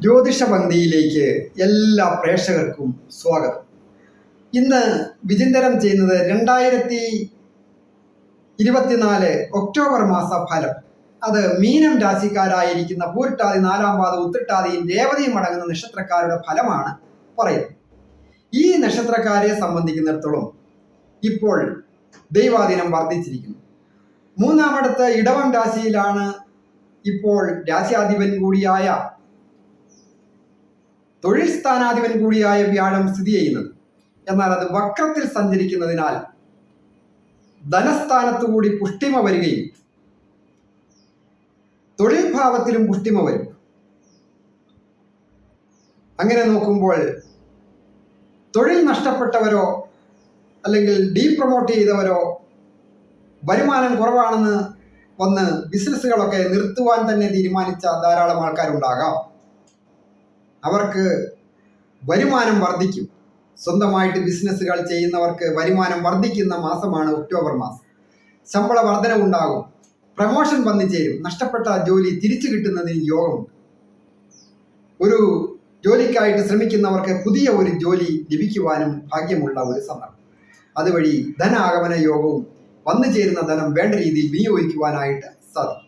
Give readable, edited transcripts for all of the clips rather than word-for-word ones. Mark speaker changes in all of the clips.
Speaker 1: ജ്യോതിഷപന്തിയിലേക്ക് എല്ലാ പ്രേക്ഷകർക്കും സ്വാഗതം. ഇന്ന് വിചിന്തനം ചെയ്യുന്നത് 2024 ഒക്ടോബർ മാസ ഫലം. അത് മീനം രാശിക്കാരായിരിക്കുന്ന പൂരിട്ടാതി, നാലാം പാദം, ഉത്രട്ടാതിയും രേവതിയും അടങ്ങുന്ന നക്ഷത്രക്കാരുടെ ഫലമാണ് പറയുന്നത്. ഈ നക്ഷത്രക്കാരെ സംബന്ധിക്കുന്നിടത്തോളം ഇപ്പോൾ ദൈവാധീനം വർദ്ധിച്ചിരിക്കുന്നു. മൂന്നാമടുത്ത് ഇടവം രാശിയിലാണ് ഇപ്പോൾ രാശ്യാധിപൻ കൂടിയായ തൊഴിൽ സ്ഥാനാധിപൻ കൂടിയായ വ്യാഴം സ്ഥിതി ചെയ്യുന്നത്. എന്നാൽ അത് വക്രത്തിൽ സഞ്ചരിക്കുന്നതിനാൽ ധനസ്ഥാനത്തു കൂടി പുഷ്ടിമ വരികയും തൊഴിൽ ഭാവത്തിലും പുഷ്ടിമ വരും. അങ്ങനെ നോക്കുമ്പോൾ തൊഴിൽ നഷ്ടപ്പെട്ടവരോ അല്ലെങ്കിൽ ഡീപ്രൊമോട്ട് ചെയ്തവരോ വരുമാനം കുറവാണെന്ന് വന്ന് ബിസിനസ്സുകളൊക്കെ നിർത്തുവാൻ തന്നെ തീരുമാനിച്ച ധാരാളം ആൾക്കാരുണ്ടാകാം. അവർക്ക് വരുമാനം വർദ്ധിക്കും. സ്വന്തമായിട്ട് ബിസിനസ്സുകൾ ചെയ്യുന്നവർക്ക് വരുമാനം വർദ്ധിക്കുന്ന മാസമാണ് ഒക്ടോബർ മാസം. ശമ്പള വർധനവുണ്ടാകും, പ്രമോഷൻ വന്നു ചേരും, നഷ്ടപ്പെട്ട ജോലി തിരിച്ചു കിട്ടുന്നതിന് യോഗമുണ്ട്. ഒരു ജോലിക്കായിട്ട് ശ്രമിക്കുന്നവർക്ക് പുതിയ ഒരു ജോലി ലഭിക്കുവാനും ഭാഗ്യമുള്ള ഒരു സന്ദർഭം. അതുവഴി ധനാഗമന യോഗവും വന്നു ചേരുന്ന ധനം വേണ്ട രീതിയിൽ വിനിയോഗിക്കുവാനായിട്ട് സാധിക്കും.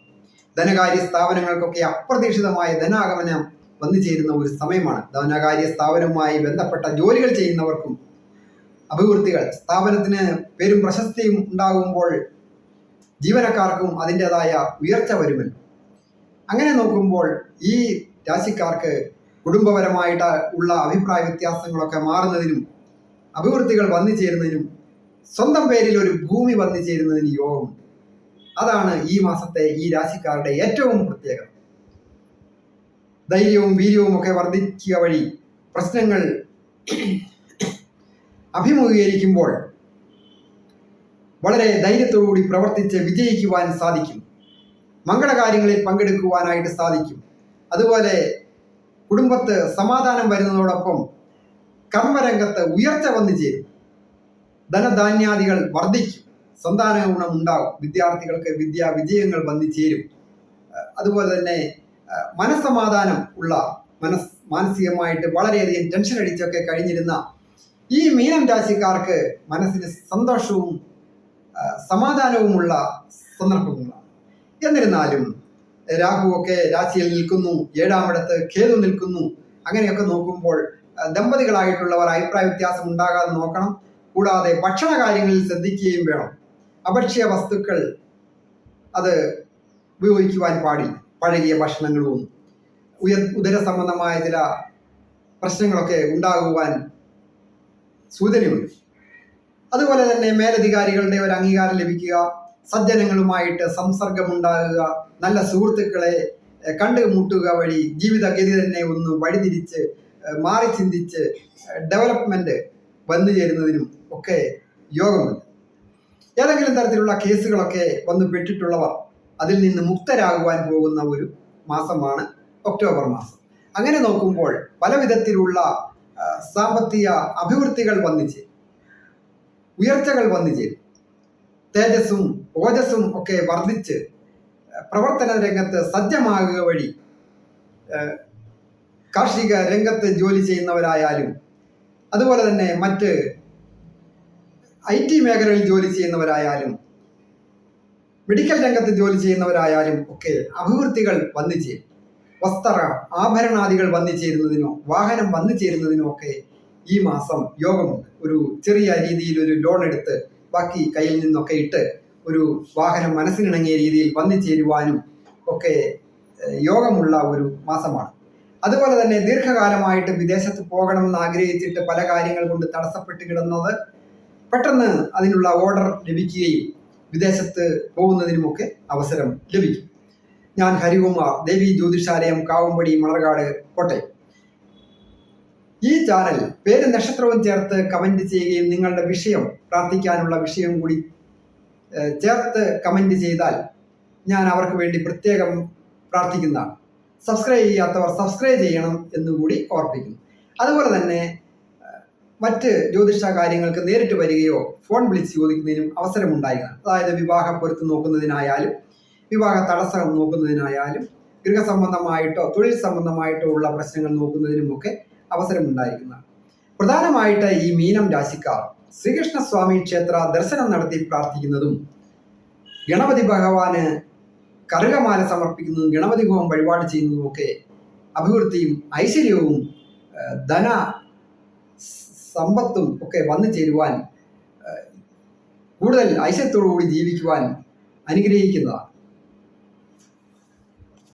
Speaker 1: ധനകാര്യ സ്ഥാപനങ്ങൾക്കൊക്കെ അപ്രതീക്ഷിതമായ ധനാഗമനം വന്നു ചേരുന്ന ഒരു സമയമാണ്. ധനകാര്യ സ്ഥാപനവുമായി ബന്ധപ്പെട്ട ജോലികൾ ചെയ്യുന്നവർക്കും അഭിവൃദ്ധികൾ, സ്ഥാപനത്തിന് പേരും പ്രശസ്തിയും ഉണ്ടാകുമ്പോൾ ജീവനക്കാർക്കും അതിൻ്റെതായ ഉയർച്ച വരുമല്ലോ. അങ്ങനെ നോക്കുമ്പോൾ ഈ രാശിക്കാർക്ക് കുടുംബപരമായിട്ട് ഉള്ള അഭിപ്രായ വ്യത്യാസങ്ങളൊക്കെ മാറുന്നതിനും അഭിവൃദ്ധികൾ വന്നു ചേരുന്നതിനും സ്വന്തം പേരിൽ ഒരു ഭൂമി വന്നു ചേരുന്നതിന് യോഗമുണ്ട്. അതാണ് ഈ മാസത്തെ ഈ രാശിക്കാരുടെ ഏറ്റവും പ്രത്യേകത. ധൈര്യവും വീര്യവും ഒക്കെ വർദ്ധിക്കുക വഴി പ്രശ്നങ്ങൾ അഭിമുഖീകരിക്കുമ്പോൾ വളരെ ധൈര്യത്തോടുകൂടി പ്രവർത്തിച്ച് വിജയിക്കുവാൻ സാധിക്കും. മംഗളകാര്യങ്ങളിൽ പങ്കെടുക്കുവാനായിട്ട് സാധിക്കും. അതുപോലെ കുടുംബത്ത് സമാധാനം വരുന്നതോടൊപ്പം കർമ്മരംഗത്ത് ഉയർച്ച വന്നു ചേരും. ധനധാന്യാദികൾ വർദ്ധിക്കും. സന്താന ഗുണം ഉണ്ടാകും. വിദ്യാർത്ഥികൾക്ക് വിദ്യാ വിജയങ്ങൾ വന്നു ചേരും. അതുപോലെ തന്നെ മനസ്സമാധാനം ഉള്ള മാനസികമായിട്ട് വളരെയധികം ടെൻഷൻ അടിച്ചൊക്കെ കഴിഞ്ഞിരുന്ന ഈ മീനം രാശിക്കാർക്ക് മനസ്സിന് സന്തോഷവും സമാധാനവുമുള്ള സന്ദർഭങ്ങളാണ്. എന്നിരുന്നാലും രാഹുവൊക്കെ രാശിയിൽ നിൽക്കുന്നു, 7-ാമിടത്ത് കേതു നിൽക്കുന്നു. അങ്ങനെയൊക്കെ നോക്കുമ്പോൾ ദമ്പതികളായിട്ടുള്ളവർ അഭിപ്രായ വ്യത്യാസം ഉണ്ടാകാതെ നോക്കണം. കൂടാതെ ഭക്ഷണ കാര്യങ്ങളിൽ ശ്രദ്ധിക്കുകയും വേണം. അഭക്ഷ്യ വസ്തുക്കൾ അത് ഉപയോഗിക്കുവാൻ പാടില്ല. പഴകിയ ഭക്ഷണങ്ങളും ഉദര സംബന്ധമായ ചില പ്രശ്നങ്ങളൊക്കെ ഉണ്ടാകുവാൻ സൂചനയുണ്ട്. അതുപോലെ തന്നെ മേലധികാരികളുടെ ഒരു അംഗീകാരം ലഭിക്കുക, സജ്ജനങ്ങളുമായിട്ട് സംസർഗമുണ്ടാകുക, നല്ല സുഹൃത്തുക്കളെ കണ്ടുമുട്ടുക വഴി ജീവിതഗതി തന്നെ ഒന്ന് വഴിതിരിച്ച് മാറി ചിന്തിച്ച് ഡെവലപ്മെന്റ് വന്നു ചേരുന്നതിനും ഒക്കെ യോഗമുണ്ട്. ഏതെങ്കിലും തരത്തിലുള്ള കേസുകളൊക്കെ വന്നു പെട്ടിട്ടുള്ളവർ അതിൽ നിന്ന് മുക്തരാകുവാൻ പോകുന്ന ഒരു മാസമാണ് ഒക്ടോബർ മാസം. അങ്ങനെ നോക്കുമ്പോൾ പല വിധത്തിലുള്ള സാമ്പത്തിക അഭിവൃദ്ധികൾ വന്നു ചേരും, ഉയർച്ചകൾ വന്നു ചേരും. തേജസ്സും ഓജസ്സും ഒക്കെ വർദ്ധിച്ച് പ്രവർത്തന രംഗത്ത് സജ്ജമാകുക വഴി കാർഷിക രംഗത്ത് ജോലി ചെയ്യുന്നവരായാലും അതുപോലെ തന്നെ മറ്റ് IT മേഖലയിൽ ജോലി ചെയ്യുന്നവരായാലും മെഡിക്കൽ രംഗത്ത് ജോലി ചെയ്യുന്നവരായാലും ഒക്കെ അഭിവൃദ്ധികൾ വന്നു ചേരും. വസ്ത്ര ആഭരണാദികൾ വന്നു ചേരുന്നതിനോ വാഹനം വന്നു ചേരുന്നതിനോ ഒക്കെ ഈ മാസം യോഗമുണ്ട്. ഒരു ചെറിയ രീതിയിൽ ഒരു ലോൺ എടുത്ത് ബാക്കി കയ്യിൽ നിന്നൊക്കെ ഇട്ട് ഒരു വാഹനം മനസ്സിനിണങ്ങിയ രീതിയിൽ വന്നു ചേരുവാനും ഒക്കെ യോഗമുള്ള ഒരു മാസമാണ്. അതുപോലെ തന്നെ ദീർഘകാലമായിട്ട് വിദേശത്ത് പോകണമെന്ന് ആഗ്രഹിച്ചിട്ട് പല കാര്യങ്ങൾ കൊണ്ട് തടസ്സപ്പെട്ട് കിടന്നത് പെട്ടെന്ന് അതിനുള്ള ഓർഡർ ലഭിക്കുകയും വിദേശത്ത് പോകുന്നതിനുമൊക്കെ അവസരം ലഭിക്കും. ഞാൻ ഹരികുമാർ, ദേവി ജ്യോതിഷാലയം, കാവുംപടി, മണർകാട്, കോട്ടയം. ഈ ചാനൽ പേര് നക്ഷത്രവും ചേർത്ത് കമന്റ് ചെയ്യുകയും നിങ്ങളുടെ വിഷയം, പ്രാർത്ഥിക്കാനുള്ള വിഷയം കൂടി ചേർത്ത് കമന്റ് ചെയ്താൽ ഞാൻ അവർക്ക് വേണ്ടി പ്രത്യേകം പ്രാർത്ഥിക്കുന്നതാണ്. സബ്സ്ക്രൈബ് ചെയ്യാത്തവർ സബ്സ്ക്രൈബ് ചെയ്യണം എന്നുകൂടി ഓർപ്പിക്കുന്നു. അതുപോലെ തന്നെ മറ്റ് ജ്യോതിഷ കാര്യങ്ങൾക്ക് നേരിട്ട് വരികയോ ഫോൺ വിളിച്ച് ചോദിക്കുന്നതിനും അവസരമുണ്ടായിരിക്കണം. അതായത് വിവാഹ പൊരുത്തം നോക്കുന്നതിനായാലും വിവാഹ തടസ്സം നോക്കുന്നതിനായാലും ഗൃഹസംബന്ധമായിട്ടോ തൊഴിൽ സംബന്ധമായിട്ടോ ഉള്ള പ്രശ്നങ്ങൾ നോക്കുന്നതിനുമൊക്കെ അവസരമുണ്ടായിരിക്കുന്നതാണ്. പ്രധാനമായിട്ട് ഈ മീനം രാശിക്കാർ ശ്രീകൃഷ്ണസ്വാമി ക്ഷേത്ര ദർശനം നടത്തി പ്രാർത്ഥിക്കുന്നതും ഗണപതി ഭഗവാന് കറുകമാല സമർപ്പിക്കുന്നതും ഗണപതി ഹോമം വഴിപാട് ചെയ്യുന്നതുമൊക്കെ അഭിവൃദ്ധിയും ഐശ്വര്യവും ധന സമ്പത്തും ഒക്കെ വന്നു ചേരുവാൻ, കൂടുതൽ ഐശ്വര്യത്തോടുകൂടി ജീവിക്കുവാൻ അനുഗ്രഹിക്കുന്നതാണ്.